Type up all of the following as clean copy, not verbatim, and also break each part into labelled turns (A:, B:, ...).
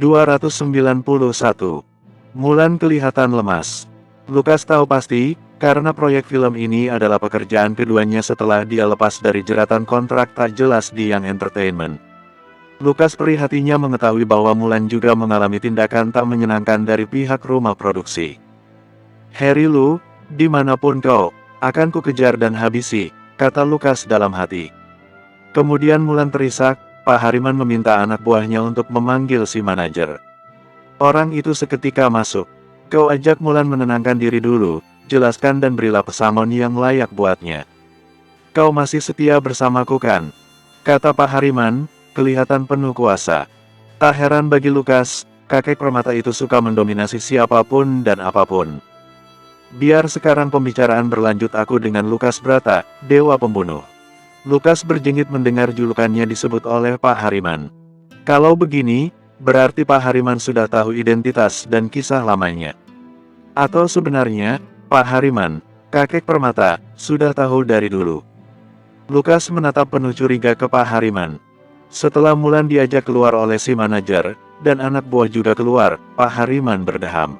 A: 291. Mulan kelihatan lemas. Lukas tahu pasti, karena proyek film ini adalah pekerjaan keduanya setelah dia lepas dari jeratan kontrak tak jelas di Young Entertainment. Lukas perih hatinya mengetahui bahwa Mulan juga mengalami tindakan tak menyenangkan dari pihak rumah produksi. "Harry Lu, dimanapun kau, akan kukejar dan habisi," kata Lukas dalam hati. Kemudian Mulan terisak, Pak Hariman meminta anak buahnya untuk memanggil si manajer. Orang itu seketika masuk. "Kau ajak Mulan menenangkan diri dulu, jelaskan dan berilah pesangon yang layak buatnya. Kau masih setia bersamaku kan?" kata Pak Hariman, kelihatan penuh kuasa. Tak heran bagi Lukas, kakek permata itu suka mendominasi siapapun dan apapun. "Biar sekarang pembicaraan berlanjut, aku dengan Lukas Brata, Dewa Pembunuh." Lukas berjengit mendengar julukannya disebut oleh Pak Hariman. Kalau begini, berarti Pak Hariman sudah tahu identitas dan kisah lamanya. Atau sebenarnya, Pak Hariman, kakek permata, sudah tahu dari dulu. Lukas menatap penuh curiga ke Pak Hariman. Setelah Mulan diajak keluar oleh si manajer, dan anak buah juga keluar, Pak Hariman berdeham.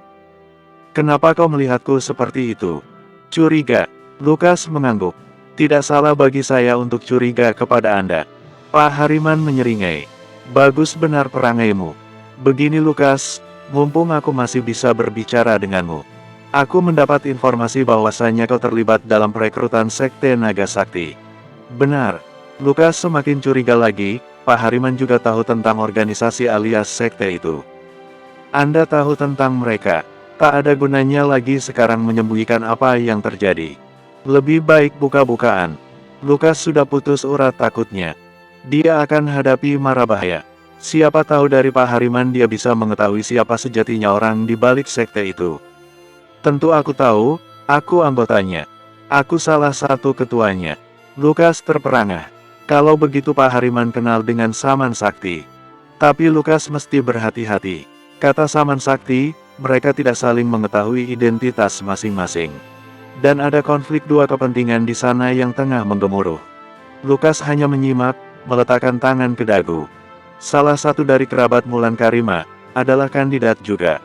A: "Kenapa kau melihatku seperti itu?" "Curiga?" Lukas mengangguk. "Tidak salah bagi saya untuk curiga kepada Anda." Pak Hariman menyeringai. "Bagus benar perangaimu. Begini Lukas, mumpung aku masih bisa berbicara denganmu. Aku mendapat informasi bahwasannya kau terlibat dalam perekrutan Sekte Naga Sakti." "Benar." Lukas semakin curiga lagi, Pak Hariman juga tahu tentang organisasi alias sekte itu. "Anda tahu tentang mereka. Tak ada gunanya lagi sekarang menyembunyikan apa yang terjadi. Lebih baik buka-bukaan." Lukas sudah putus urat takutnya. Dia akan hadapi mara bahaya. Siapa tahu dari Pak Hariman dia bisa mengetahui siapa sejatinya orang di balik sekte itu. "Tentu aku tahu, aku anggotanya. Aku salah satu ketuanya." Lukas terperangah. Kalau begitu Pak Hariman kenal dengan Saman Sakti. Tapi Lukas mesti berhati-hati. Kata Saman Sakti, mereka tidak saling mengetahui identitas masing-masing. Dan ada konflik dua kepentingan di sana yang tengah menggemuruh. Lukas hanya menyimak, meletakkan tangan ke dagu. Salah satu dari kerabat Mulan Karima, adalah kandidat juga.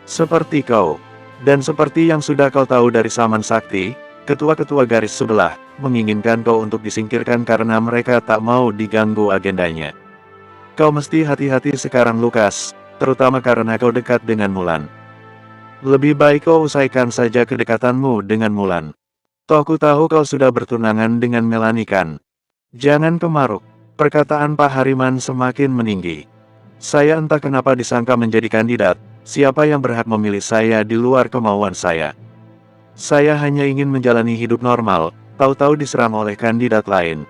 A: Seperti kau. Dan seperti yang sudah kau tahu dari Saman Sakti, ketua-ketua garis sebelah, menginginkan kau untuk disingkirkan karena mereka tak mau diganggu agendanya. Kau mesti hati-hati sekarang Lukas, terutama karena kau dekat dengan Mulan. Lebih baik kau usaikan saja kedekatanmu dengan Mulan. Toh ku tahu kau sudah bertunangan dengan Melanie kan? Jangan kemaruk. Perkataan Pak Hariman semakin meninggi. "Saya entah kenapa disangka menjadi kandidat, siapa yang berhak memilih saya di luar kemauan saya? Saya hanya ingin menjalani hidup normal, tahu-tahu diserang oleh kandidat lain.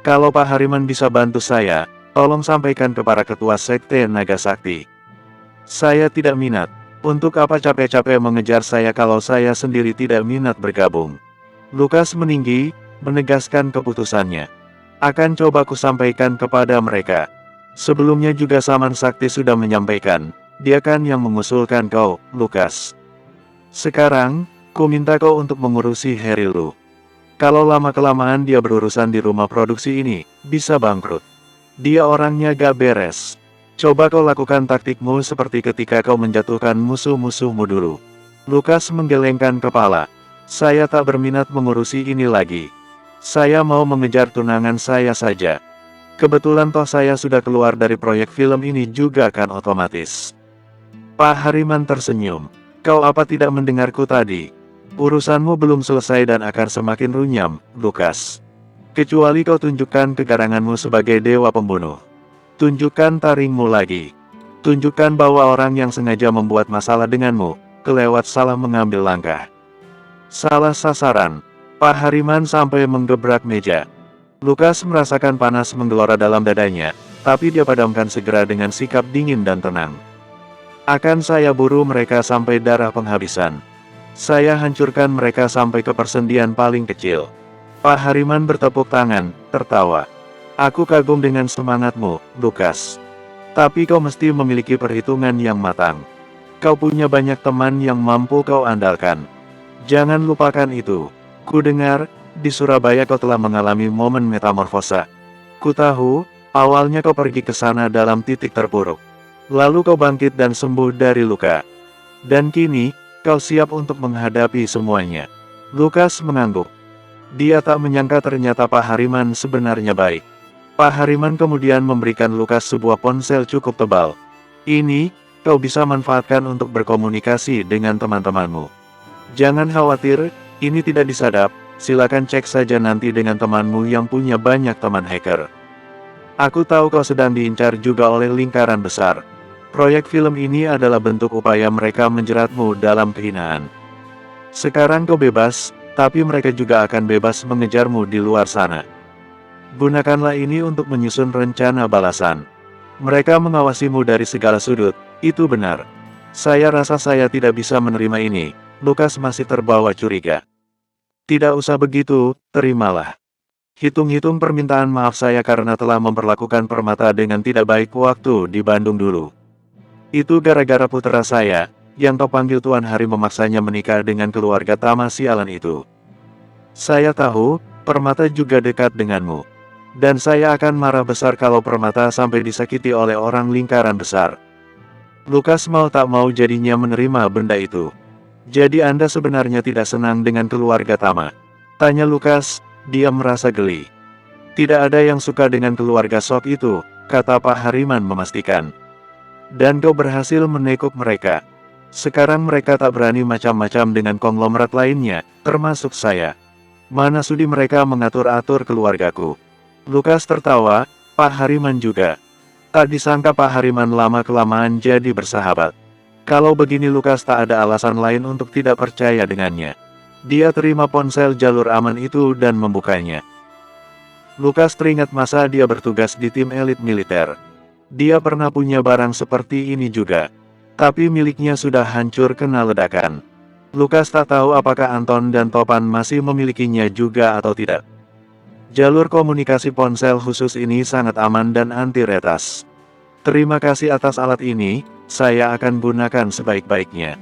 A: Kalau Pak Hariman bisa bantu saya, tolong sampaikan ke para ketua Sekte Naga Sakti. Saya tidak minat. Untuk apa capek-capek mengejar saya kalau saya sendiri tidak minat bergabung?" Lukas meninggi, menegaskan keputusannya. "Akan coba ku sampaikan kepada mereka. Sebelumnya juga Saman Sakti sudah menyampaikan, dia kan yang mengusulkan kau, Lukas. Sekarang, ku minta kau untuk mengurusi Harry Lu. Kalau lama-kelamaan dia berurusan di rumah produksi ini, bisa bangkrut. Dia orangnya gak beres. Coba kau lakukan taktikmu seperti ketika kau menjatuhkan musuh-musuhmu dulu." Lukas menggelengkan kepala. "Saya tak berminat mengurusi ini lagi. Saya mau mengejar tunangan saya saja. Kebetulan toh saya sudah keluar dari proyek film ini juga kan otomatis." Pak Hariman tersenyum. "Kau apa tidak mendengarku tadi? Urusanmu belum selesai dan akan semakin runyam, Lukas. Kecuali kau tunjukkan kegaranganmu sebagai Dewa Pembunuh. Tunjukkan taringmu lagi. Tunjukkan bahwa orang yang sengaja membuat masalah denganmu, kelewat salah mengambil langkah. Salah sasaran." Pak Hariman sampai menggebrak meja. Lukas merasakan panas menggelora dalam dadanya, tapi dia padamkan segera dengan sikap dingin dan tenang. "Akan saya buru mereka sampai darah penghabisan. Saya hancurkan mereka sampai ke persendian paling kecil." Pak Hariman bertepuk tangan, tertawa. "Aku kagum dengan semangatmu, Lukas. Tapi kau mesti memiliki perhitungan yang matang. Kau punya banyak teman yang mampu kau andalkan. Jangan lupakan itu. Ku dengar, di Surabaya kau telah mengalami momen metamorfosa. Ku tahu, awalnya kau pergi ke sana dalam titik terpuruk. Lalu kau bangkit dan sembuh dari luka. Dan kini, kau siap untuk menghadapi semuanya. Lukas mengangguk. Dia tak menyangka ternyata Pak Hariman sebenarnya baik. Pak Hariman kemudian memberikan Lukas sebuah ponsel cukup tebal. Ini, kau bisa manfaatkan untuk berkomunikasi dengan teman-temanmu. Jangan khawatir, ini tidak disadap, silakan cek saja nanti dengan temanmu yang punya banyak teman hacker. Aku tahu kau sedang diincar juga oleh lingkaran besar. Proyek film ini adalah bentuk upaya mereka menjeratmu dalam kehinaan. Sekarang kau bebas, tapi mereka juga akan bebas mengejarmu di luar sana. Gunakanlah ini untuk menyusun rencana balasan. Mereka mengawasimu dari segala sudut, itu benar. Saya rasa saya tidak bisa menerima ini. Lukas masih terbawa curiga. Tidak usah begitu, terimalah. Hitung-hitung permintaan maaf saya karena telah memperlakukan Permata dengan tidak baik waktu di Bandung dulu. Itu gara-gara putra saya, yang kau panggil Tuan Hari memaksanya menikah dengan keluarga Tama sialan itu. Saya tahu, Permata juga dekat denganmu. Dan saya akan marah besar kalau Permata sampai disakiti oleh orang lingkaran besar. Lukas mau tak mau jadinya menerima benda itu. Jadi Anda sebenarnya tidak senang dengan keluarga Tama? Tanya Lukas, dia merasa geli. Tidak ada yang suka dengan keluarga Sok itu, kata Pak Hariman memastikan. Dan kau berhasil menekuk mereka. Sekarang mereka tak berani macam-macam dengan konglomerat lainnya, termasuk saya. Mana sudi mereka mengatur-atur keluargaku. Lukas tertawa, Pak Hariman juga. Tak disangka Pak Hariman lama-kelamaan jadi bersahabat. Kalau begini Lukas tak ada alasan lain untuk tidak percaya dengannya. Dia terima ponsel jalur aman itu dan membukanya. Lukas teringat masa dia bertugas di tim elit militer. Dia pernah punya barang seperti ini juga. Tapi miliknya sudah hancur kena ledakan. Lukas tak tahu apakah Anton dan Topan masih memilikinya juga atau tidak. Jalur komunikasi ponsel khusus ini sangat aman dan anti retas. Terima kasih atas alat ini, saya akan gunakan sebaik-baiknya.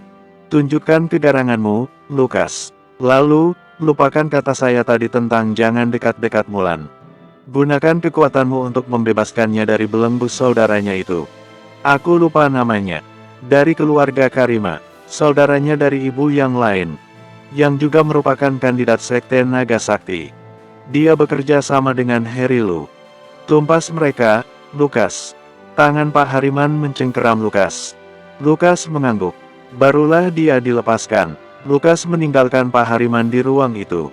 A: Tunjukkan kegaranganmu, Lukas. Lalu, lupakan kata saya tadi tentang jangan dekat-dekat Mulan. Gunakan kekuatanmu untuk membebaskannya dari belenggu saudaranya itu. Aku lupa namanya. Dari keluarga Karima, saudaranya dari ibu yang lain. Yang juga merupakan kandidat Sekte Naga Sakti. Dia bekerja sama dengan Harry Lu. Tumpas mereka, Lukas. Tangan Pak Hariman mencengkeram Lukas. Lukas mengangguk. Barulah dia dilepaskan. Lukas meninggalkan Pak Hariman di ruang itu.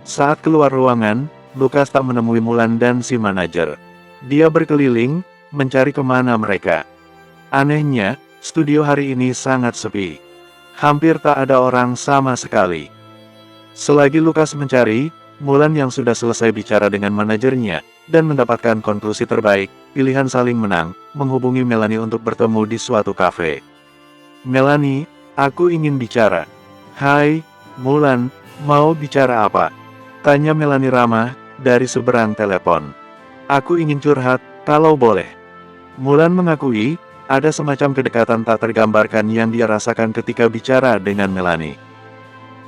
A: Saat keluar ruangan, Lukas tak menemui Mulan dan si manajer. Dia berkeliling, mencari kemana mereka. Anehnya, studio hari ini sangat sepi. Hampir tak ada orang sama sekali. Selagi Lukas mencari, Mulan yang sudah selesai bicara dengan manajernya, dan mendapatkan konklusi terbaik, pilihan saling menang, menghubungi Melanie untuk bertemu di suatu kafe. Melanie, aku ingin bicara. Hai, Mulan, mau bicara apa? Tanya Melanie ramah, dari seberang telepon. Aku ingin curhat, kalau boleh. Mulan mengakui, ada semacam kedekatan tak tergambarkan yang dia rasakan ketika bicara dengan Melanie.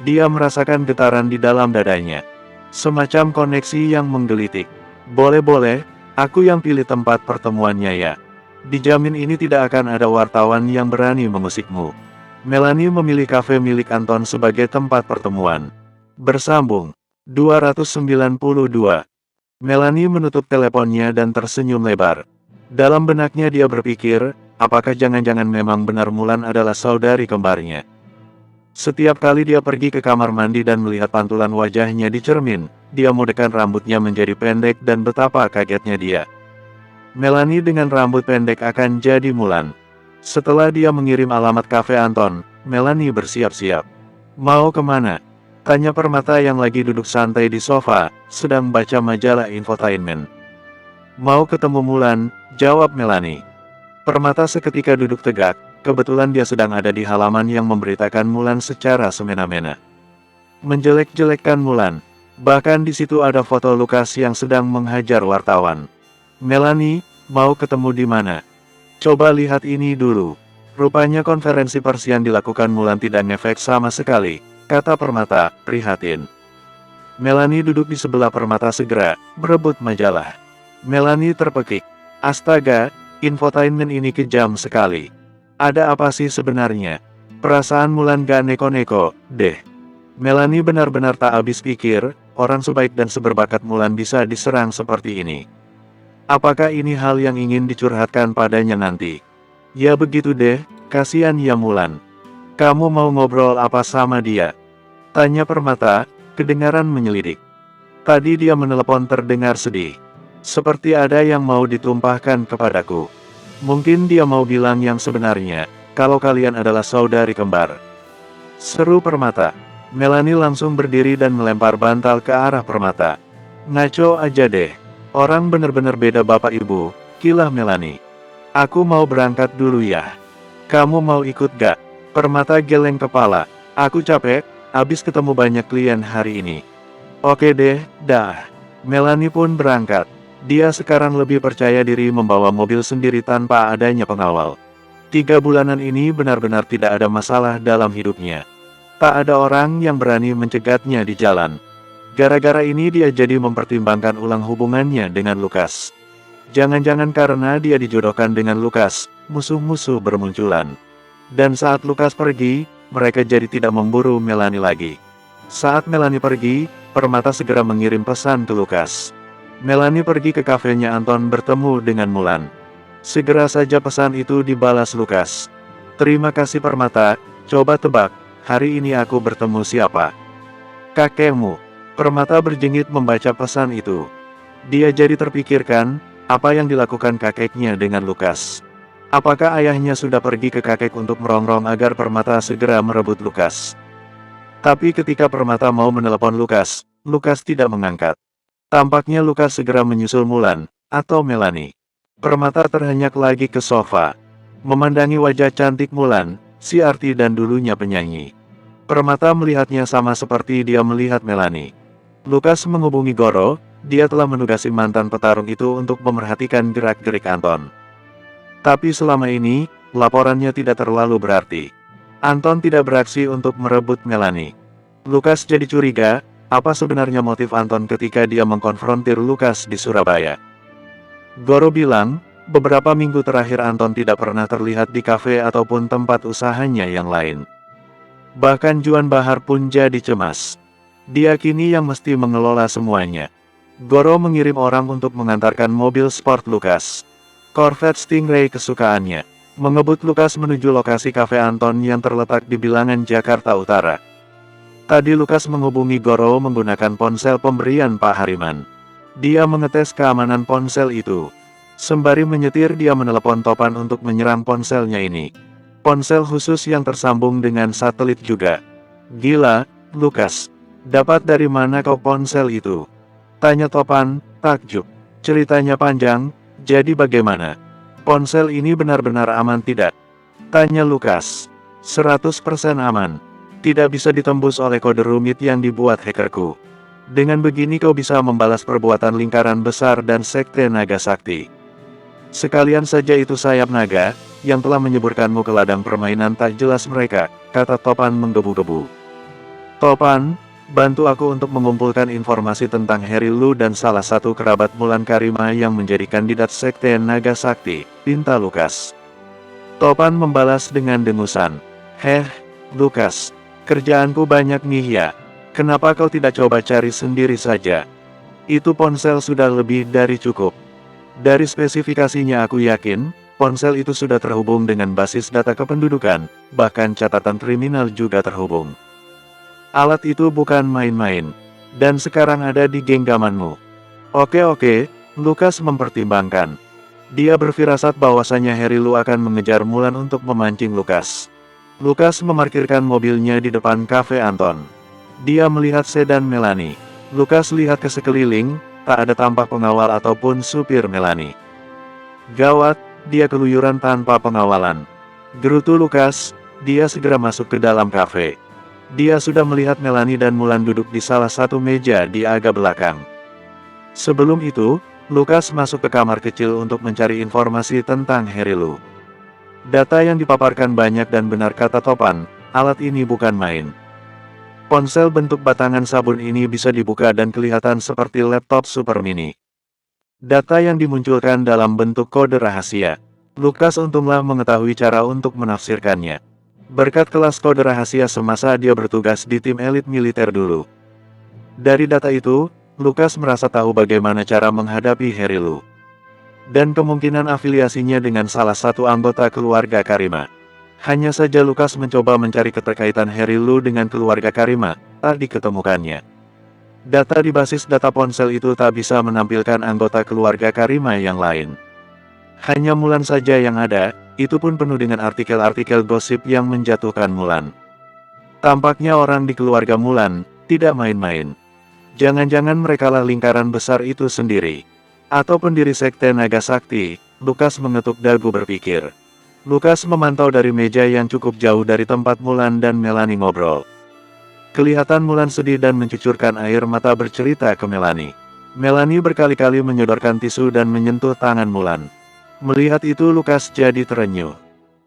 A: Dia merasakan getaran di dalam dadanya. Semacam koneksi yang menggelitik. Boleh-boleh, aku yang pilih tempat pertemuannya ya. Dijamin ini tidak akan ada wartawan yang berani mengusikmu. Melanie memilih kafe milik Anton sebagai tempat pertemuan. Bersambung. 292. Melanie menutup teleponnya dan tersenyum lebar. Dalam benaknya dia berpikir, apakah jangan-jangan memang benar Mulan adalah saudari kembarnya. Setiap kali dia pergi ke kamar mandi dan melihat pantulan wajahnya di cermin, dia mudekan rambutnya menjadi pendek dan betapa kagetnya dia. Melanie dengan rambut pendek akan jadi Mulan. Setelah dia mengirim alamat kafe Anton, Melanie bersiap-siap. Mau kemana? Tanya Permata yang lagi duduk santai di sofa, sedang baca majalah infotainment. Mau ketemu Mulan, jawab Melanie. Permata seketika duduk tegak. Kebetulan dia sedang ada di halaman yang memberitakan Mulan secara semena-mena. Menjelek-jelekkan Mulan. Bahkan di situ ada foto Lukas yang sedang menghajar wartawan. Melanie, mau ketemu di mana? Coba lihat ini dulu. Rupanya konferensi pers yang dilakukan Mulan tidak ngefek sama sekali, kata Permata, prihatin. Melanie duduk di sebelah Permata segera, berebut majalah. Melanie terpekik. Astaga, Infotainment ini kejam sekali. Ada apa sih sebenarnya? Perasaan Mulan gak neko-neko, deh. Melanie benar-benar tak habis pikir, orang sebaik dan seberbakat Mulan bisa diserang seperti ini. Apakah ini hal yang ingin dicurhatkan padanya nanti? Ya begitu deh, kasihan ya Mulan. Kamu mau ngobrol apa sama dia? Tanya Permata, kedengaran menyelidik. Tadi dia menelepon terdengar sedih. Seperti ada yang mau ditumpahkan kepadaku. Mungkin dia mau bilang yang sebenarnya, kalau kalian adalah saudari kembar. Seru Permata. Melanie langsung berdiri dan melempar bantal ke arah Permata. Ngaco aja deh. Orang bener-bener beda bapak ibu, kilah Melanie. Aku mau berangkat dulu ya. Kamu mau ikut gak? Permata geleng kepala. Aku capek, habis ketemu banyak klien hari ini. Oke deh, dah. Melanie pun berangkat. Dia sekarang lebih percaya diri membawa mobil sendiri tanpa adanya pengawal. 3 bulanan ini benar-benar tidak ada masalah dalam hidupnya. Tak ada orang yang berani mencegatnya di jalan. Gara-gara ini dia jadi mempertimbangkan ulang hubungannya dengan Lukas. Jangan-jangan karena dia dijodohkan dengan Lukas, musuh-musuh bermunculan. Dan saat Lukas pergi, mereka jadi tidak memburu Melanie lagi. Saat Melanie pergi, Permata segera mengirim pesan ke Lukas. Melanie pergi ke kafenya Anton bertemu dengan Mulan. Segera saja pesan itu dibalas Lukas. Terima kasih Permata, coba tebak, hari ini aku bertemu siapa? Kakekmu. Permata berjengit membaca pesan itu. Dia jadi terpikirkan, apa yang dilakukan kakeknya dengan Lukas. Apakah ayahnya sudah pergi ke kakek untuk merongrong agar Permata segera merebut Lukas? Tapi ketika Permata mau menelepon Lukas, Lukas tidak mengangkat. Tampaknya Lukas segera menyusul Mulan, atau Melanie. Permata terhenyak lagi ke sofa. Memandangi wajah cantik Mulan, si artis dan dulunya penyanyi. Permata melihatnya sama seperti dia melihat Melanie. Lukas menghubungi Goro, dia telah menugasi mantan petarung itu untuk memerhatikan gerak-gerik Anton. Tapi selama ini, laporannya tidak terlalu berarti. Anton tidak beraksi untuk merebut Melanie. Lukas jadi curiga, apa sebenarnya motif Anton ketika dia mengkonfrontir Lukas di Surabaya. Goro bilang, beberapa minggu terakhir Anton tidak pernah terlihat di kafe ataupun tempat usahanya yang lain. Bahkan Juan Bahar pun jadi cemas. Dia kini yang mesti mengelola semuanya. Goro mengirim orang untuk mengantarkan mobil sport Lukas. Corvette Stingray kesukaannya, mengebut Lukas menuju lokasi kafe Anton yang terletak di bilangan Jakarta Utara. Tadi Lukas menghubungi Goro menggunakan ponsel pemberian Pak Hariman. Dia mengetes keamanan ponsel itu. Sembari menyetir dia menelepon Topan untuk menyerang ponselnya ini. Ponsel khusus yang tersambung dengan satelit juga. Gila, Lukas. Dapat dari mana kau ponsel itu? Tanya Topan, takjub. Ceritanya panjang. Jadi bagaimana? Ponsel ini benar-benar aman tidak? Tanya Lukas. 100% aman. Tidak bisa ditembus oleh kode rumit yang dibuat hackerku. Dengan begini kau bisa membalas perbuatan lingkaran besar dan sekte naga sakti. Sekalian saja itu sayap naga, yang telah menyeburkanmu ke ladang permainan tak jelas mereka, kata Topan menggebu-gebu. Topan, bantu aku untuk mengumpulkan informasi tentang Harry Lu dan salah satu kerabat Mulan Karima yang menjadi kandidat sekte naga sakti, pinta Lukas. Topan membalas dengan dengusan. Lukas, kerjaanku banyak nih ya. Kenapa kau tidak coba cari sendiri saja? Itu ponsel sudah lebih dari cukup. Dari spesifikasinya aku yakin, ponsel itu sudah terhubung dengan basis data kependudukan, bahkan catatan kriminal juga terhubung. Alat itu bukan main-main. Dan sekarang ada di genggamanmu. Oke, Lukas mempertimbangkan. Dia berfirasat bahwasanya Harry Lu akan mengejar Mulan untuk memancing Lukas. Lukas memarkirkan mobilnya di depan kafe Anton. Dia melihat sedan Melanie. Lukas lihat ke sekeliling, tak ada tampak pengawal ataupun supir Melanie. Gawat, dia keluyuran tanpa pengawalan. Gerutu Lukas, dia segera masuk ke dalam kafe. Dia sudah melihat Melanie dan Mulan duduk di salah satu meja di agak belakang. Sebelum itu, Lukas masuk ke kamar kecil untuk mencari informasi tentang Harry Lu. Data yang dipaparkan banyak dan benar kata Topan, alat ini bukan main. Ponsel bentuk batangan sabun ini bisa dibuka dan kelihatan seperti laptop super mini. Data yang dimunculkan dalam bentuk kode rahasia. Lukas untunglah mengetahui cara untuk menafsirkannya. Berkat kelas kode rahasia semasa dia bertugas di tim elit militer dulu. Dari data itu, Lukas merasa tahu bagaimana cara menghadapi Harry Lu. Dan kemungkinan afiliasinya dengan salah satu anggota keluarga Karima. Hanya saja Lukas mencoba mencari keterkaitan Harry Lu dengan keluarga Karima, tak diketemukannya. Data di basis data ponsel itu tak bisa menampilkan anggota keluarga Karima yang lain. Hanya Mulan saja yang ada, itu pun penuh dengan artikel-artikel gosip yang menjatuhkan Mulan. Tampaknya orang di keluarga Mulan tidak main-main. Jangan-jangan merekalah lingkaran besar itu sendiri. Atau pendiri sekte Naga Sakti. Lukas mengetuk dagu berpikir. Lukas memantau dari meja yang cukup jauh dari tempat Mulan dan Melanie ngobrol. Kelihatan Mulan sedih dan mencucurkan air mata bercerita ke Melanie. Melanie berkali-kali menyodorkan tisu dan menyentuh tangan Mulan. Melihat itu Lukas jadi terenyuh.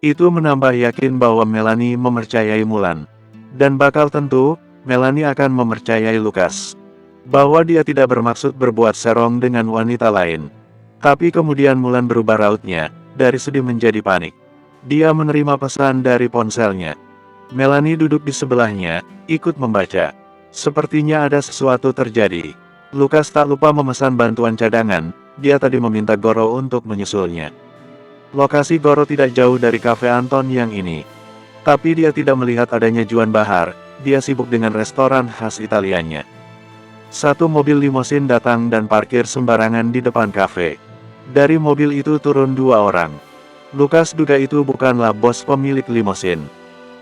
A: Itu menambah yakin bahwa Melanie mempercayai Mulan. Dan bakal tentu, Melanie akan mempercayai Lukas. Bahwa dia tidak bermaksud berbuat serong dengan wanita lain. Tapi kemudian Mulan berubah rautnya, dari sedih menjadi panik. Dia menerima pesan dari ponselnya. Melanie duduk di sebelahnya, ikut membaca. Sepertinya ada sesuatu terjadi. Lukas tak lupa memesan bantuan cadangan, dia tadi meminta Goro untuk menyusulnya. Lokasi Goro tidak jauh dari kafe Anton yang ini. Tapi dia tidak melihat adanya Juan Bahar, dia sibuk dengan restoran khas Italianya. Satu mobil limosin datang dan parkir sembarangan di depan kafe. Dari mobil itu turun dua orang. Lukas duga itu bukanlah bos pemilik limosin,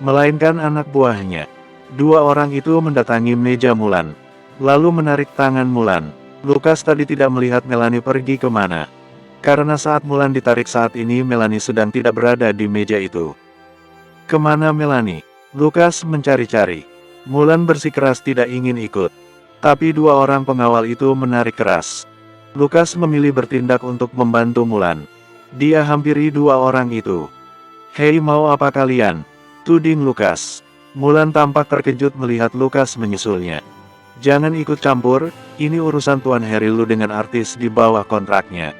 A: melainkan anak buahnya. Dua orang itu mendatangi meja Mulan, lalu menarik tangan Mulan. Lukas tadi tidak melihat Melanie pergi kemana. Karena saat Mulan ditarik saat ini Melanie sedang tidak berada di meja itu. Kemana Melanie? Lukas mencari-cari. Mulan bersikeras tidak ingin ikut. Tapi dua orang pengawal itu menarik keras. Lukas memilih bertindak untuk membantu Mulan. Dia hampiri dua orang itu. Hei, mau apa kalian? Tuding Lukas. Mulan tampak terkejut melihat Lukas menyusulnya. Jangan ikut campur, ini urusan Tuan Harry Lu dengan artis di bawah kontraknya.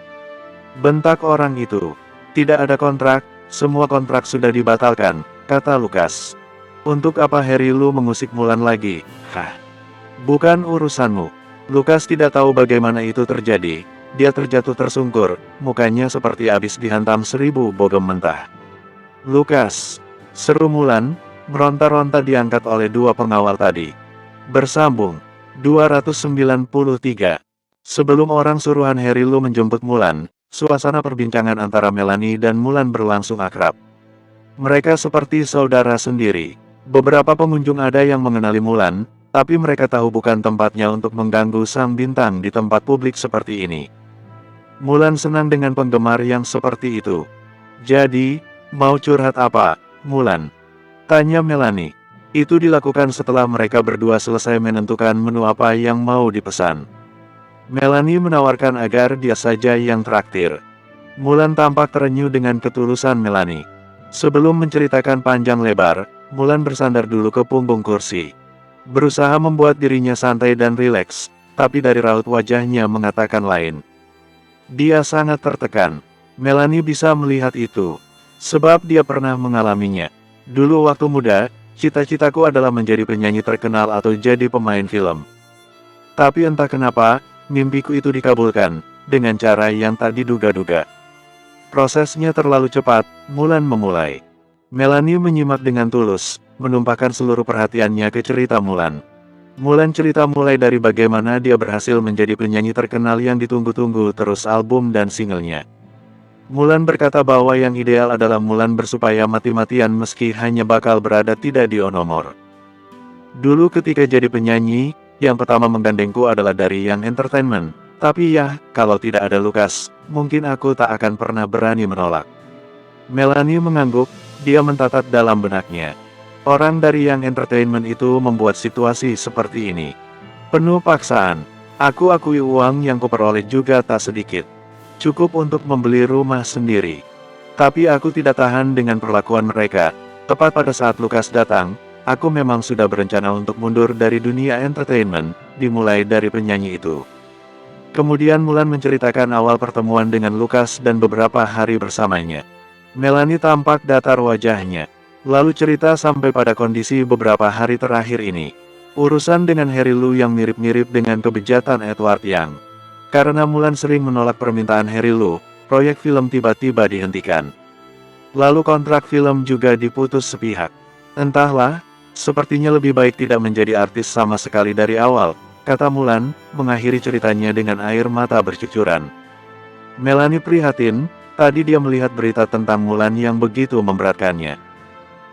A: Bentak orang itu. Tidak ada kontrak, semua kontrak sudah dibatalkan, kata Lukas. Untuk apa Harry Lu mengusik Mulan lagi? Hah? Bukan urusanmu. Lukas tidak tahu bagaimana itu terjadi. Dia terjatuh tersungkur, mukanya seperti habis dihantam 1000 bogem mentah. Lukas, seru Mulan, meronta-ronta diangkat oleh dua pengawal tadi. Bersambung, 293. Sebelum orang suruhan Harry Lu menjemput Mulan, suasana perbincangan antara Melanie dan Mulan berlangsung akrab. Mereka seperti saudara sendiri. Beberapa pengunjung ada yang mengenali Mulan, tapi mereka tahu bukan tempatnya untuk mengganggu sang bintang di tempat publik seperti ini. Mulan senang dengan penggemar yang seperti itu. Jadi, mau curhat apa, Mulan? Tanya Melanie. Itu dilakukan setelah mereka berdua selesai menentukan menu apa yang mau dipesan. Melanie menawarkan agar dia saja yang traktir. Mulan tampak terenyuh dengan ketulusan Melanie. Sebelum menceritakan panjang lebar, Mulan bersandar dulu ke punggung kursi. Berusaha membuat dirinya santai dan rileks, tapi dari raut wajahnya mengatakan lain. Dia sangat tertekan. Melanie bisa melihat itu, sebab dia pernah mengalaminya. Dulu waktu muda, cita-citaku adalah menjadi penyanyi terkenal atau jadi pemain film. Tapi entah kenapa, mimpiku itu dikabulkan, dengan cara yang tak diduga-duga. Prosesnya terlalu cepat, Mulan memulai. Melanie menyimak dengan tulus, menumpahkan seluruh perhatiannya ke cerita Mulan. Mulan cerita mulai dari bagaimana dia berhasil menjadi penyanyi terkenal yang ditunggu-tunggu terus album dan singlenya. Mulan berkata bahwa yang ideal adalah Mulan bersupaya mati-matian meski hanya bakal berada tidak di nomor. Dulu ketika jadi penyanyi, yang pertama menggandengku adalah dari Young Entertainment. Tapi ya, kalau tidak ada Lukas, mungkin aku tak akan pernah berani menolak. Melanie mengangguk, dia mencatat dalam benaknya. Orang dari Young Entertainment itu membuat situasi seperti ini. Penuh paksaan. Aku akui uang yang kuperoleh juga tak sedikit. Cukup untuk membeli rumah sendiri. Tapi aku tidak tahan dengan perlakuan mereka. Tepat pada saat Lukas datang, aku memang sudah berencana untuk mundur dari dunia entertainment, dimulai dari penyanyi itu. Kemudian Mulan menceritakan awal pertemuan dengan Lukas dan beberapa hari bersamanya. Melanie tampak datar wajahnya. Lalu cerita sampai pada kondisi beberapa hari terakhir ini. Urusan dengan Harry Lu yang mirip-mirip dengan kebejatan Edward Yang. Karena Mulan sering menolak permintaan Harry Lu, proyek film tiba-tiba dihentikan. Lalu kontrak film juga diputus sepihak. Entahlah, sepertinya lebih baik tidak menjadi artis sama sekali dari awal, kata Mulan, mengakhiri ceritanya dengan air mata bercucuran. Melanie prihatin, tadi dia melihat berita tentang Mulan yang begitu memberatkannya.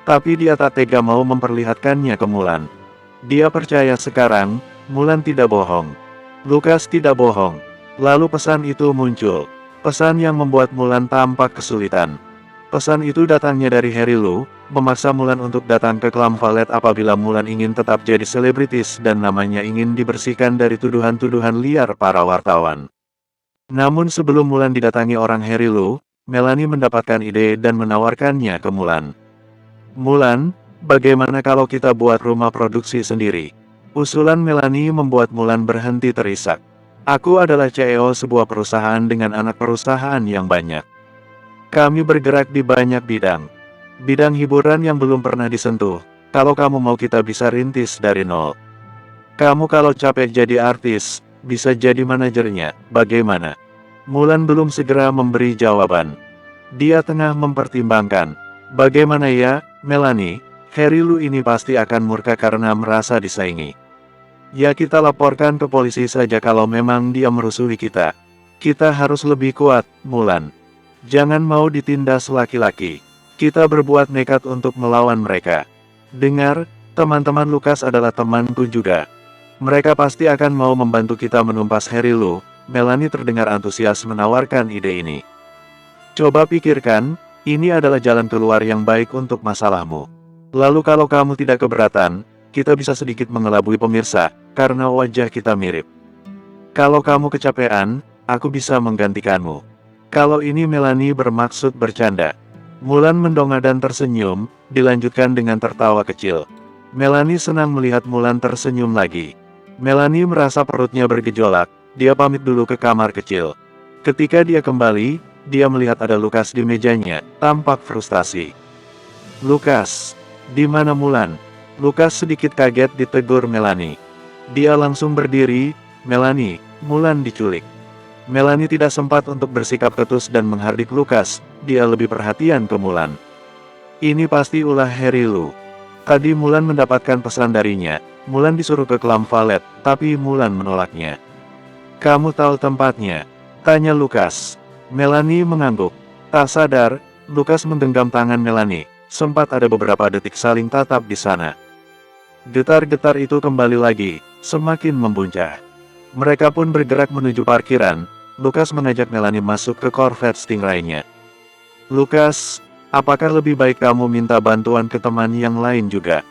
A: Tapi dia tak tega mau memperlihatkannya ke Mulan. Dia percaya sekarang, Mulan tidak bohong. Lukas tidak bohong. Lalu pesan itu muncul. Pesan yang membuat Mulan tampak kesulitan. Pesan itu datangnya dari Harry Lu, memaksa Mulan untuk datang ke Clam Valet apabila Mulan ingin tetap jadi selebritis dan namanya ingin dibersihkan dari tuduhan-tuduhan liar para wartawan. Namun sebelum Mulan didatangi orang Harry Lu, Melanie mendapatkan ide dan menawarkannya ke Mulan. Mulan, bagaimana kalau kita buat rumah produksi sendiri? Usulan Melanie membuat Mulan berhenti terisak. Aku adalah CEO sebuah perusahaan dengan anak perusahaan yang banyak. Kami bergerak di banyak bidang. Bidang hiburan yang belum pernah disentuh. Kalau kamu mau kita bisa rintis dari nol. Kamu kalau capek jadi artis, bisa jadi manajernya, bagaimana? Mulan belum segera memberi jawaban. Dia tengah mempertimbangkan. Bagaimana ya, Melanie? Harry Lu ini pasti akan murka karena merasa disaingi. Ya kita laporkan ke polisi saja kalau memang dia merusuhi kita. Kita harus lebih kuat, Mulan. Jangan mau ditindas laki-laki. Kita berbuat nekat untuk melawan mereka. Dengar, teman-teman Lukas adalah temanku juga. Mereka pasti akan mau membantu kita menumpas Harry Lu. Melanie terdengar antusias menawarkan ide ini. Coba pikirkan, ini adalah jalan keluar yang baik untuk masalahmu. Lalu kalau kamu tidak keberatan, kita bisa sedikit mengelabui pemirsa, karena wajah kita mirip. Kalau kamu kecapean, aku bisa menggantikanmu. Kalau ini Melanie bermaksud bercanda. Mulan mendongak dan tersenyum, dilanjutkan dengan tertawa kecil. Melanie senang melihat Mulan tersenyum lagi. Melanie merasa perutnya bergejolak, dia pamit dulu ke kamar kecil. Ketika dia kembali, dia melihat ada Lukas di mejanya, tampak frustasi. Lukas, di mana Mulan? Lukas sedikit kaget ditegur Melanie. Dia langsung berdiri, Melanie, Mulan diculik. Melanie tidak sempat untuk bersikap ketus dan menghardik Lukas, dia lebih perhatian ke Mulan. Ini pasti ulah Harry Lu. Tadi Mulan mendapatkan pesan darinya, Mulan disuruh ke Clam Valet, tapi Mulan menolaknya. Kamu tahu tempatnya? Tanya Lukas. Melanie mengangguk. Tak sadar, Lukas menggenggam tangan Melanie. Sempat ada beberapa detik saling tatap di sana. Getar-getar itu kembali lagi, semakin membuncah. Mereka pun bergerak menuju parkiran. Lukas mengajak Melanie masuk ke Corvette Stingray-nya. Lukas, apakah lebih baik kamu minta bantuan ke teman yang lain juga?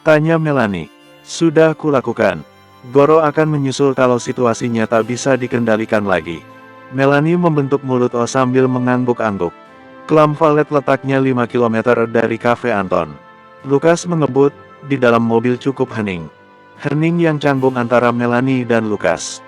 A: Tanya Melanie. Sudah kulakukan. Goro akan menyusul kalau situasinya tak bisa dikendalikan lagi. Melanie membentuk mulut O sambil mengangguk-angguk. Clam Valet letaknya 5 km dari Cafe Anton. Lukas mengebut, di dalam mobil cukup hening. Hening yang canggung antara Melanie dan Lukas.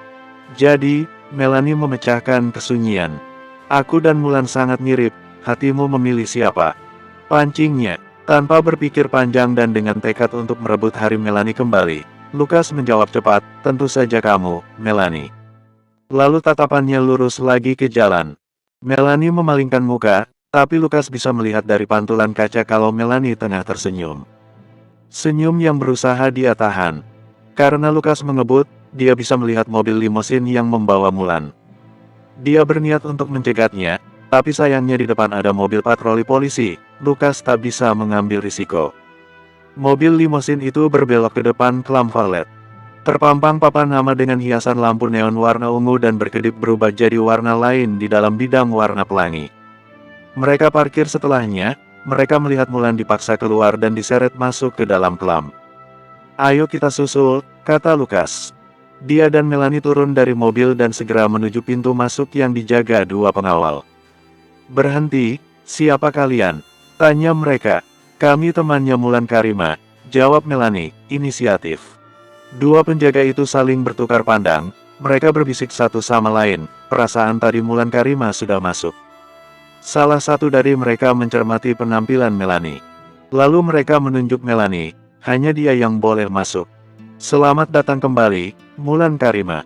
A: Jadi, Melanie memecahkan kesunyian. Aku dan Mulan sangat mirip, hatimu memilih siapa? Pancingnya, tanpa berpikir panjang dan dengan tekad untuk merebut hari Melanie kembali. Lukas menjawab cepat, tentu saja kamu, Melanie. Lalu tatapannya lurus lagi ke jalan. Melanie memalingkan muka, tapi Lukas bisa melihat dari pantulan kaca kalau Melanie tengah tersenyum. Senyum yang berusaha dia tahan. Karena Lukas mengebut, dia bisa melihat mobil limosin yang membawa Mulan. Dia berniat untuk mencegatnya, tapi sayangnya di depan ada mobil patroli polisi. Lukas tak bisa mengambil risiko. Mobil limosin itu berbelok ke depan Clam Valet. Terpampang papan nama dengan hiasan lampu neon warna ungu dan berkedip berubah jadi warna lain di dalam bidang warna pelangi. Mereka parkir setelahnya, mereka melihat Mulan dipaksa keluar dan diseret masuk ke dalam Clam. Ayo kita susul, kata Lukas. Dia dan Melanie turun dari mobil dan segera menuju pintu masuk yang dijaga dua pengawal. Berhenti, siapa kalian? Tanya mereka. Kami temannya Mulan Karima, jawab Melanie, inisiatif. Dua penjaga itu saling bertukar pandang, mereka berbisik satu sama lain, perasaan tadi Mulan Karima sudah masuk. Salah satu dari mereka mencermati penampilan Melanie. Lalu mereka menunjuk Melanie, hanya dia yang boleh masuk. Selamat datang kembali, Mulan Karima.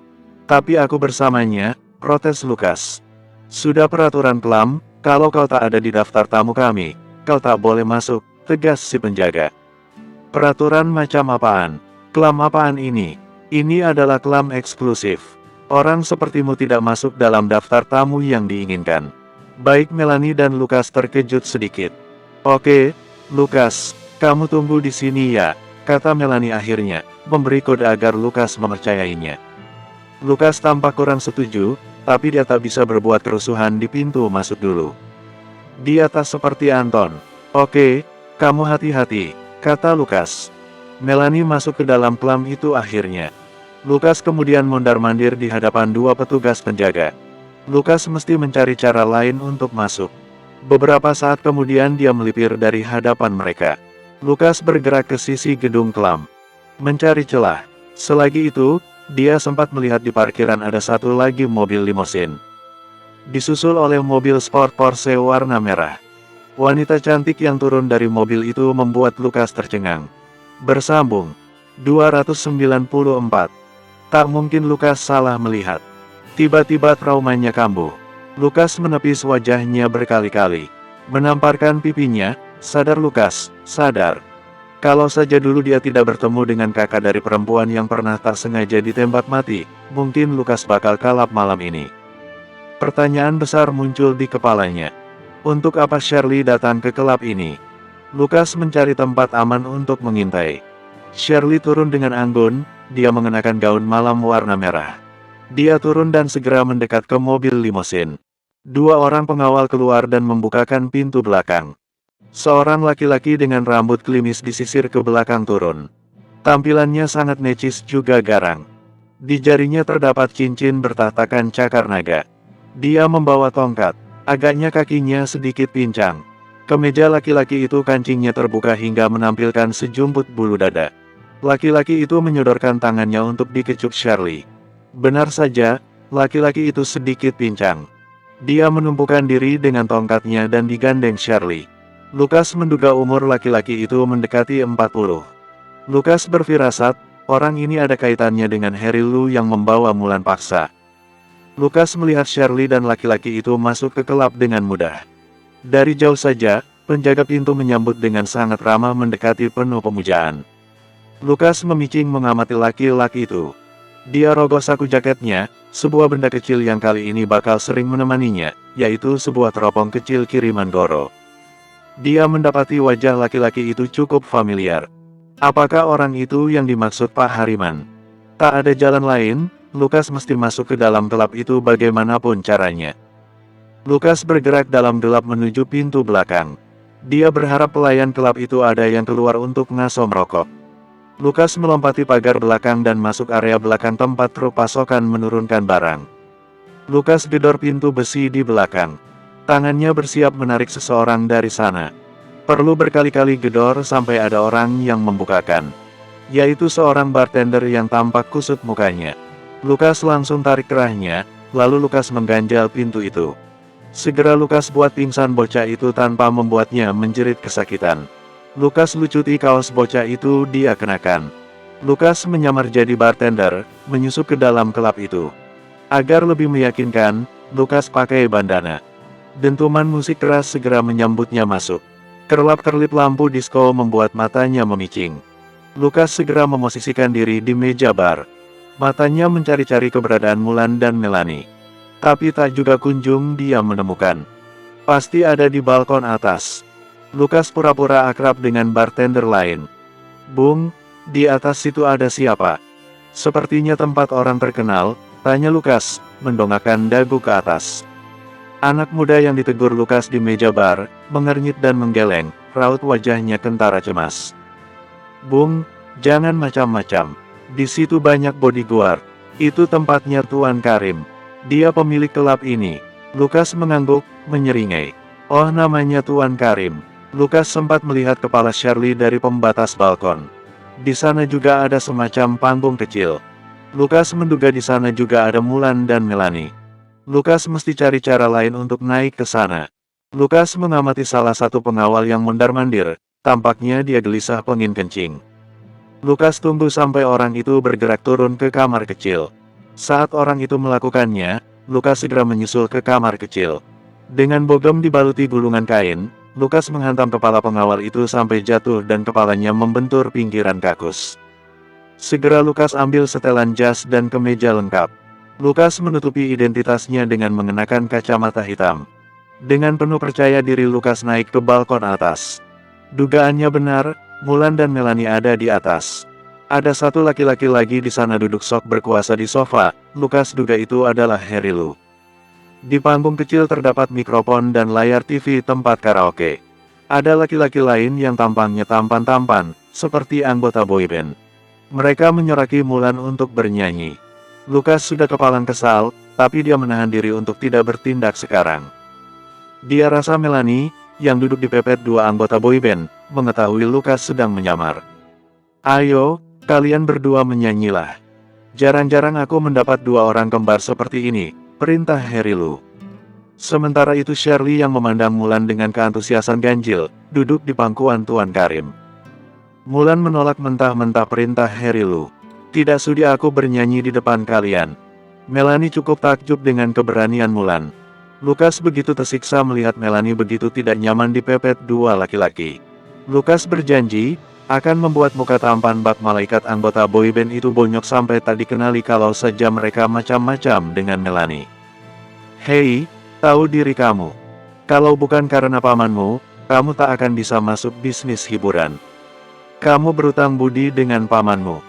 A: Tapi aku bersamanya, protes Lukas. Sudah peraturan kelam, kalau kau tak ada di daftar tamu kami, kau tak boleh masuk, tegas si penjaga. Peraturan macam apaan? Kelam apaan ini? Ini adalah kelam eksklusif. Orang sepertimu tidak masuk dalam daftar tamu yang diinginkan. Baik Melanie dan Lukas terkejut sedikit. Oke, Lukas, kamu tunggu di sini ya, kata Melanie akhirnya, memberi kode agar Lukas mempercayainya. Lukas tampak kurang setuju, tapi dia tak bisa berbuat kerusuhan di pintu masuk dulu. Di atas seperti Anton. Oke, kamu hati-hati, kata Lukas. Melanie masuk ke dalam kelam itu akhirnya. Lukas kemudian mondar-mandir di hadapan dua petugas penjaga. Lukas mesti mencari cara lain untuk masuk. Beberapa saat kemudian dia melipir dari hadapan mereka. Lukas bergerak ke sisi gedung kelam, mencari celah. Selagi itu, dia sempat melihat di parkiran ada satu lagi mobil limosin. Disusul oleh mobil sport Porsche warna merah. Wanita cantik yang turun dari mobil itu membuat Lukas tercengang. Bersambung. 294. Tak mungkin Lukas salah melihat. Tiba-tiba traumanya kambuh. Lukas menepis wajahnya berkali-kali. Menamparkan pipinya, sadar Lukas, sadar. Kalau saja dulu dia tidak bertemu dengan kakak dari perempuan yang pernah tak sengaja ditembak mati, mungkin Lukas bakal kalap malam ini. Pertanyaan besar muncul di kepalanya. Untuk apa Shirley datang ke klub ini? Lukas mencari tempat aman untuk mengintai. Shirley turun dengan anggun, dia mengenakan gaun malam warna merah. Dia turun dan segera mendekat ke mobil limosin. Dua orang pengawal keluar dan membukakan pintu belakang. Seorang laki-laki dengan rambut klimis disisir ke belakang turun. Tampilannya sangat necis juga garang. Di jarinya terdapat cincin bertahtakan cakar naga. Dia membawa tongkat, agaknya kakinya sedikit pincang. Kemeja laki-laki itu kancingnya terbuka hingga menampilkan sejumput bulu dada. Laki-laki itu menyodorkan tangannya untuk dikecup Shirley. Benar saja, laki-laki itu sedikit pincang. Dia menumpukan diri dengan tongkatnya dan digandeng Shirley. Lukas menduga umur laki-laki itu mendekati 40. Lukas berfirasat, orang ini ada kaitannya dengan Harry Lu yang membawa Mulan paksa. Lukas melihat Shirley dan laki-laki itu masuk ke klub dengan mudah. Dari jauh saja, penjaga pintu menyambut dengan sangat ramah mendekati penuh pemujaan. Lukas memicing mengamati laki-laki itu. Dia rogoh saku jaketnya, sebuah benda kecil yang kali ini bakal sering menemaninya, yaitu sebuah teropong kecil kiriman Goro. Dia mendapati wajah laki-laki itu cukup familiar. Apakah orang itu yang dimaksud Pak Hariman? Tak ada jalan lain, Lukas mesti masuk ke dalam gelap itu bagaimanapun caranya. Lukas bergerak dalam gelap menuju pintu belakang. Dia berharap pelayan gelap itu ada yang keluar untuk ngasom rokok. Lukas melompati pagar belakang dan masuk area belakang tempat truk pasokan menurunkan barang. Lukas gedor pintu besi di belakang. Tangannya bersiap menarik seseorang dari sana. Perlu berkali-kali gedor sampai ada orang yang membukakan. Yaitu seorang bartender yang tampak kusut mukanya. Lukas langsung tarik kerahnya, lalu Lukas mengganjal pintu itu. Segera Lukas buat pingsan bocah itu tanpa membuatnya menjerit kesakitan. Lukas lucuti kaos bocah itu dia kenakan. Lukas menyamar jadi bartender, menyusup ke dalam klub itu. Agar lebih meyakinkan, Lukas pakai bandana. Dentuman musik keras segera menyambutnya masuk. Kerlap-kerlip lampu disko membuat matanya memicing. Lukas segera memosisikan diri di meja bar. Matanya mencari-cari keberadaan Mulan dan Melanie. Tapi tak juga kunjung dia menemukan. Pasti ada di balkon atas. Lukas pura-pura akrab dengan bartender lain. Bung, di atas situ ada siapa? Sepertinya tempat orang terkenal, tanya Lukas, mendongakkan dagu ke atas. Anak muda yang ditegur Lukas di meja bar, mengernyit dan menggeleng, raut wajahnya kentara cemas. Bung, jangan macam-macam. Di situ banyak bodyguard. Itu tempatnya Tuan Karim. Dia pemilik klub ini. Lukas mengangguk, menyeringai. Oh, namanya Tuan Karim. Lukas sempat melihat kepala Shirley dari pembatas balkon. Di sana juga ada semacam panggung kecil. Lukas menduga di sana juga ada Mulan dan Melanie. Lukas mesti cari cara lain untuk naik ke sana. Lukas mengamati salah satu pengawal yang mondar-mandir, tampaknya dia gelisah pengin kencing. Lukas tunggu sampai orang itu bergerak turun ke kamar kecil. Saat orang itu melakukannya, Lukas segera menyusul ke kamar kecil. Dengan bogem dibaluti gulungan kain, Lukas menghantam kepala pengawal itu sampai jatuh dan kepalanya membentur pinggiran kakus. Segera Lukas ambil setelan jas dan kemeja lengkap. Lukas menutupi identitasnya dengan mengenakan kacamata hitam. Dengan penuh percaya diri Lukas naik ke balkon atas. Dugaannya benar, Mulan dan Melanie ada di atas. Ada satu laki-laki lagi di sana duduk sok berkuasa di sofa. Lukas duga itu adalah Harry Lu. Di panggung kecil terdapat mikrofon dan layar TV tempat karaoke. Ada laki-laki lain yang tampangnya tampan-tampan, seperti anggota boyband. Mereka menyoraki Mulan untuk bernyanyi. Lukas sudah kepalang kesal, tapi dia menahan diri untuk tidak bertindak sekarang. Dia rasa Melanie, yang duduk di pepet dua anggota boyband, mengetahui Lukas sedang menyamar. "Ayo, kalian berdua menyanyilah. Jarang-jarang aku mendapat dua orang kembar seperti ini," perintah Harry Lu. Sementara itu Shirley yang memandang Mulan dengan keantusiasan ganjil, duduk di pangkuan Tuan Karim. Mulan menolak mentah-mentah perintah Harry Lu. "Tidak sudi aku bernyanyi di depan kalian." Melanie cukup takjub dengan keberanian Mulan. Lukas begitu tersiksa melihat Melanie begitu tidak nyaman dipepet dua laki-laki. Lukas berjanji, akan membuat muka tampan bak malaikat anggota boyband itu bonyok sampai tak dikenali kalau saja mereka macam-macam dengan Melanie. "Hei, tahu diri kamu. Kalau bukan karena pamanmu, kamu tak akan bisa masuk bisnis hiburan. Kamu berutang budi dengan pamanmu,"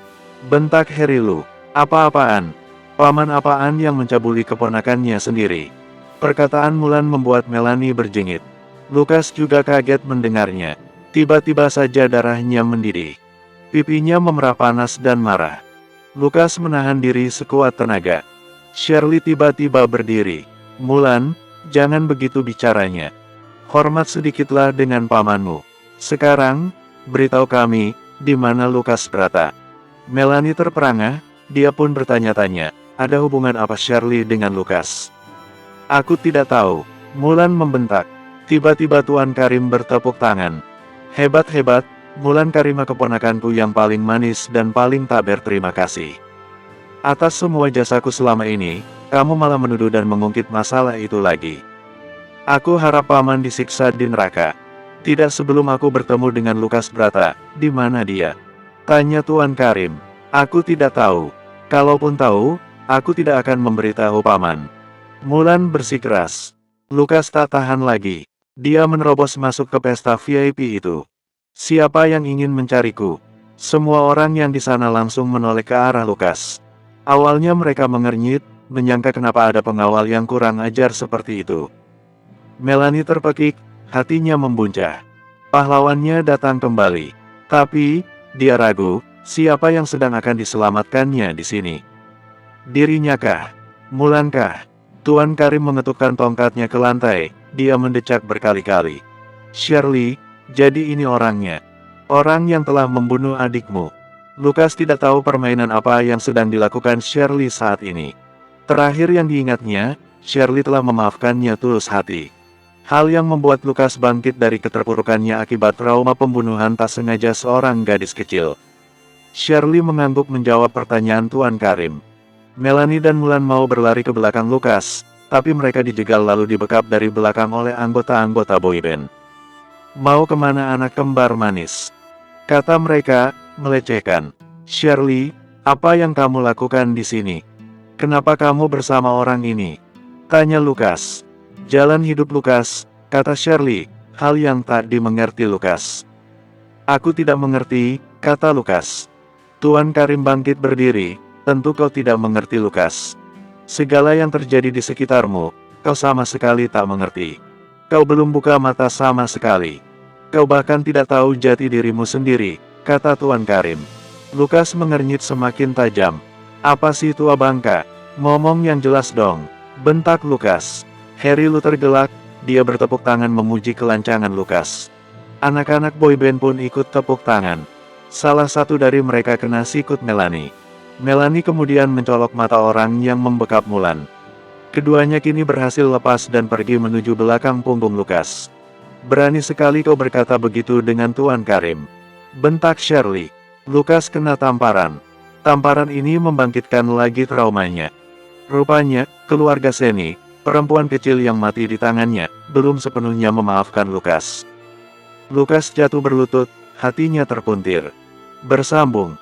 A: bentak Harry Lu. "Apa-apaan? Paman apaan yang mencabuli keponakannya sendiri?" Perkataan Mulan membuat Melanie berjengit. Lukas juga kaget mendengarnya. Tiba-tiba saja darahnya mendidih. Pipinya memerah panas dan marah. Lukas menahan diri sekuat tenaga. Shirley tiba-tiba berdiri. "Mulan, jangan begitu bicaranya. Hormat sedikitlah dengan pamanmu. Sekarang, beritahu kami, di mana Lukas berada?" Melanie terperangah, dia pun bertanya-tanya, ada hubungan apa Shirley dengan Lukas? "Aku tidak tahu," Mulan membentak. Tiba-tiba Tuan Karim bertepuk tangan. "Hebat-hebat, Mulan Karima keponakanku yang paling manis dan paling tak berterima kasih. Atas semua jasaku selama ini, kamu malah menuduh dan mengungkit masalah itu lagi. Aku harap paman disiksa di neraka. Tidak sebelum aku bertemu dengan Lukas Brata, di mana dia?" tanya Tuan Karim. "Aku tidak tahu. Kalaupun tahu, aku tidak akan memberitahu paman." Mulan bersikeras. Lukas tak tahan lagi. Dia menerobos masuk ke pesta VIP itu. "Siapa yang ingin mencariku?" Semua orang yang di sana langsung menoleh ke arah Lukas. Awalnya mereka mengernyit, menyangka kenapa ada pengawal yang kurang ajar seperti itu. Melanie terpekik, hatinya membuncah. Pahlawannya datang kembali. Tapi, dia ragu, siapa yang sedang akan diselamatkannya di sini? Dirinya kah? Mulan kah? Tuan Karim mengetukkan tongkatnya ke lantai, dia mendecak berkali-kali. "Shirley, jadi ini orangnya. Orang yang telah membunuh adikmu." Lukas tidak tahu permainan apa yang sedang dilakukan Shirley saat ini. Terakhir yang diingatnya, Shirley telah memaafkannya tulus hati. Hal yang membuat Lukas bangkit dari keterpurukannya akibat trauma pembunuhan tak sengaja seorang gadis kecil. Shirley mengangguk menjawab pertanyaan Tuan Karim. Melanie dan Mulan mau berlari ke belakang Lukas, tapi mereka dijegal lalu dibekap dari belakang oleh anggota-anggota boyband. "Mau kemana anak kembar manis?" kata mereka, melecehkan. "Shirley, apa yang kamu lakukan di sini? Kenapa kamu bersama orang ini?" tanya Lukas. "Jalan hidup Lukas," kata Shirley, hal yang tak dimengerti Lukas. "Aku tidak mengerti," kata Lukas. Tuan Karim bangkit berdiri. "Tentu kau tidak mengerti Lukas. Segala yang terjadi di sekitarmu, kau sama sekali tak mengerti. Kau belum buka mata sama sekali. Kau bahkan tidak tahu jati dirimu sendiri," kata Tuan Karim. Lukas mengernyit semakin tajam. "Apa sih tua bangka? Ngomong yang jelas dong," bentak Lukas. Harry Lu tergelak, dia bertepuk tangan memuji kelancangan Lukas. Anak-anak boyband pun ikut tepuk tangan. Salah satu dari mereka kena sikut Melanie. Melanie kemudian mencolok mata orang yang membekap Mulan. Keduanya kini berhasil lepas dan pergi menuju belakang punggung Lukas. "Berani sekali kau berkata begitu dengan Tuan Karim," bentak Shirley. Lukas kena tamparan. Tamparan ini membangkitkan lagi traumanya. Rupanya, keluarga Seni, perempuan kecil yang mati di tangannya, belum sepenuhnya memaafkan Lukas. Lukas jatuh berlutut, hatinya terpuntir. Bersambung.